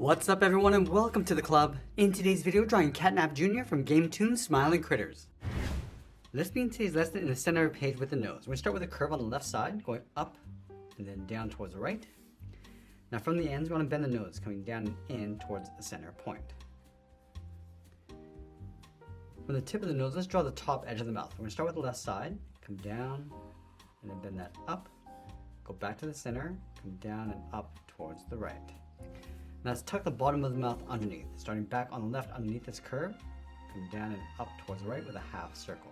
What's up everyone and welcome to the club. In today's video, drawing CatNap Jr. from GameToons Smiling Critters. Let's begin today's lesson in the center of the page with the nose. We're going to start with a curve on the left side, going up and then down towards the right. Now from the ends, we want to bend the nose, coming down and in towards the center point. From the tip of the nose, let's draw the top edge of the mouth. We're going to start with the left side, come down and then bend that up. Go back to the center, come down and up towards the right. Now let's tuck the bottom of the mouth underneath, starting back on the left underneath this curve, come down and up towards the right with a half circle.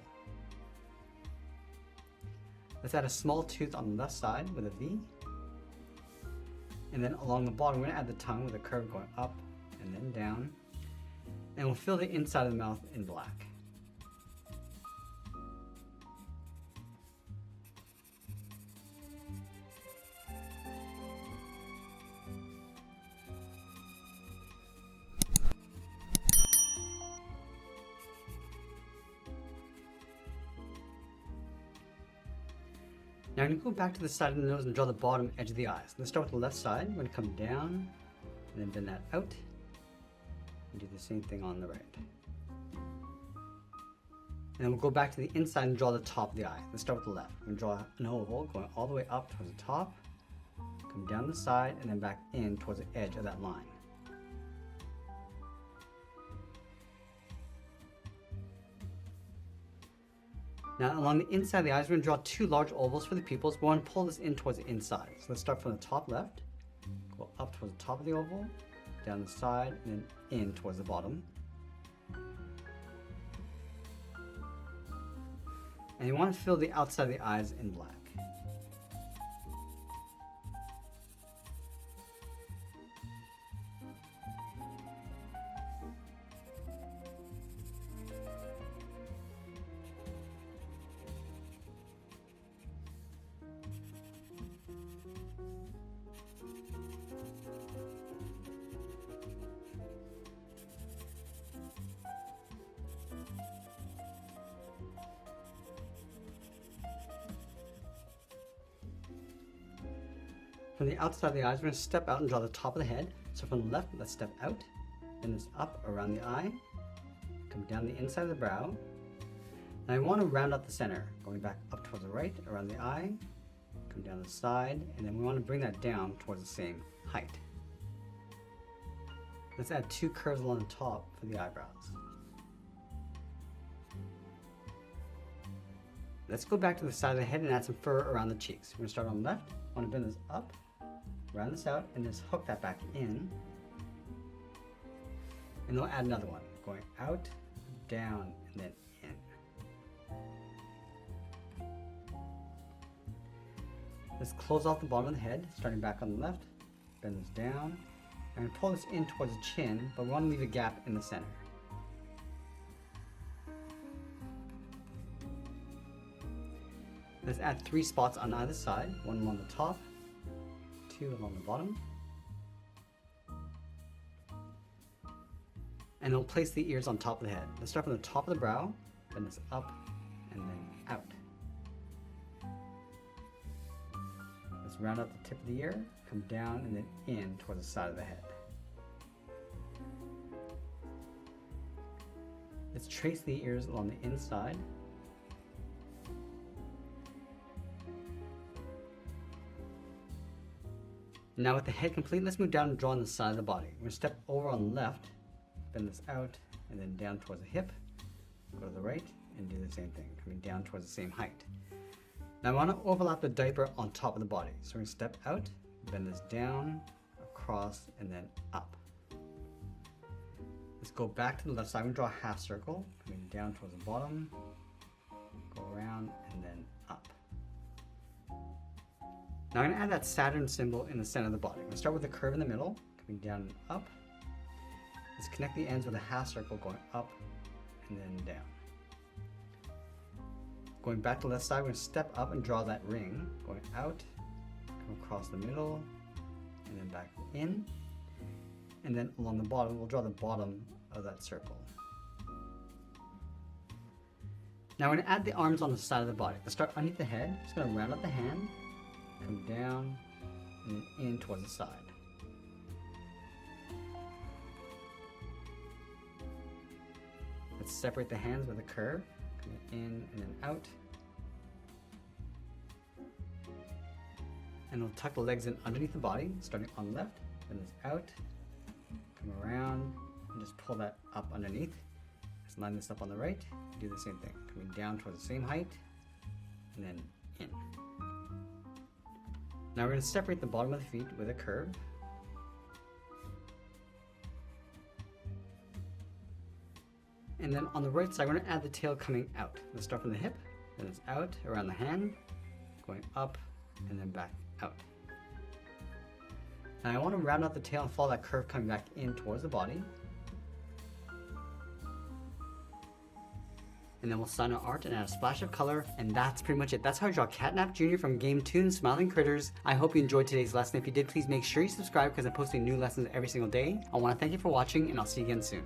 Let's add a small tooth on the left side with a V. And then along the bottom, we're going to add the tongue with a curve going up and then down. And we'll fill the inside of the mouth in black. Now I'm going to go back to the side of the nose and draw the bottom edge of the eyes. Let's start with the left side. We're going to come down and then bend that out. And do the same thing on the right. And then we'll go back to the inside and draw the top of the eye. Let's start with the left. We're going to draw an oval going all the way up towards the top, come down the side, and then back in towards the edge of that line. Now along the inside of the eyes, we're going to draw two large ovals for the pupils. We want to pull this in towards the inside. So let's start from the top left, go up towards the top of the oval, down the side, and then in towards the bottom. And you want to fill the outside of the eyes in black. From the outside of the eyes, we're going to step out and draw the top of the head. So from the left, let's step out, then this up around the eye, come down the inside of the brow. Now I want to round out the center, going back up towards the right, around the eye, come down the side, and then we want to bring that down towards the same height. Let's add two curves along the top for the eyebrows. Let's go back to the side of the head and add some fur around the cheeks. We're going to start on the left, want to bend this up, round this out, and just hook that back in. And then we'll add another one, going out, down, and then in. Let's close off the bottom of the head, starting back on the left, bend this down, and pull this in towards the chin, but we want to leave a gap in the center. Let's add three spots on either side, one along the top, two along the bottom. And we'll place the ears on top of the head. Let's start from the top of the brow, bend this up, and then out. Let's round out the tip of the ear, come down, and then in towards the side of the head. Let's trace the ears along the inside. Now with the head complete, let's move down and draw on the side of the body. We're going to step over on the left, bend this out, and then down towards the hip, go to the right, and do the same thing, coming down towards the same height. Now I want to overlap the diaper on top of the body. So we're going to step out, bend this down, across, and then up. Let's go back to the left side. We're going to draw a half circle, coming down towards the bottom, go around, and then up. Now I'm going to add that Saturn symbol in the center of the body. I'm going to start with a curve in the middle, coming down and up. Let's connect the ends with a half circle going up and then down. Going back to the left side, we're going to step up and draw that ring, going out, come across the middle, and then back in. And then along the bottom, we'll draw the bottom of that circle. Now we're going to add the arms on the side of the body. Let's start underneath the head. Just going to round up the hand, come down, and in towards the side. Let's separate the hands with a curve, coming in and then out. And we'll tuck the legs in underneath the body, starting on the left, then this out, come around, and just pull that up underneath. Let's line this up on the right, do the same thing, coming down towards the same height, and then in. Now we're going to separate the bottom of the feet with a curve. And then on the right side, we're going to add the tail coming out. Let's start from the hip, then it's out, around the hand, going up, and then back out. Now I want to round out the tail and follow that curve coming back in towards the body. And then we'll sign our art and add a splash of color, and that's pretty much it. That's how I draw CatNap Jr. from GameToons, Smiling Critters. I hope you enjoyed today's lesson. If you did, please make sure you subscribe because I'm posting new lessons every single day. I want to thank you for watching, and I'll see you again soon.